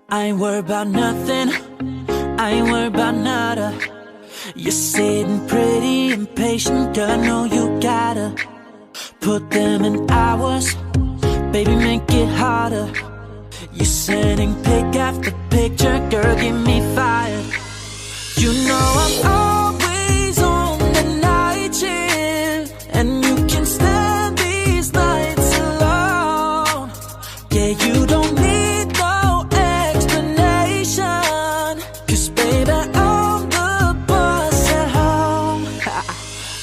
I ain't worried about nothing, I ain't worried about nada. You're sitting pretty impatient, girl, I know you gotta put them in hours, baby, make it harder. You're sending pic after picture, girl, get me fired. You know I'm always on the night shift, and you can stand these nights alone. Yeah, you don't need no explanation, 'cause baby, I'm the boss at home.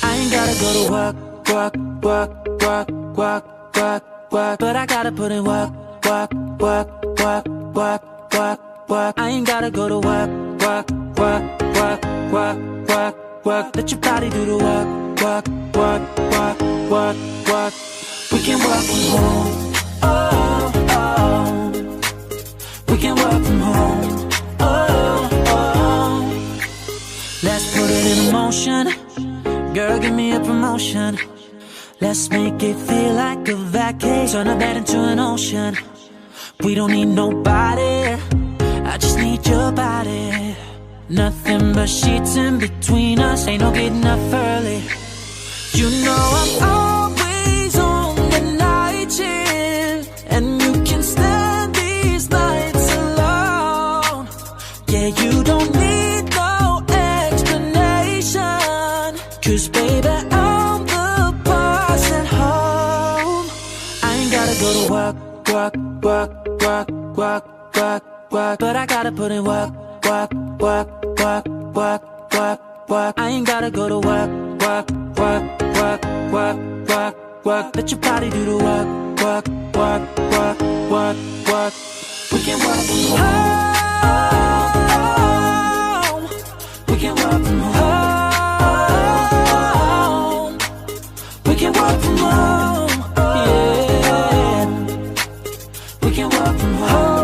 I ain't gotta go to work, work, work, work, work, work, work, but I gotta put in work, work, work, work, work, work, work. I ain't gotta go to work, work, work, work, work, work, work. Let your body do the work, work, work, work, work, work. We can work from home, oh, oh. We can work from home, oh, oh. Let's put it in motion, girl, give me a promotion. Let's make it feel like a vacation, turn a bed into an ocean. We don't need nobody, I just need your body. Nothing but sheets in between us, ain't no getting up early. You know I'm always on the night shift, and you can stand these nights alone. Yeah, you don't need no explanation, 'cause baby, I'm the boss at home. I ain't gotta go to work, work, work, work, work, work, work, but I gotta put in work, work, work, work, work, work, work. I ain't gotta go to work, work, work, work, work, work, work. Let your body do the work, work, work, work, work, work. We can work from home. We can work from home. We can work from home. Yeah. We can work from home.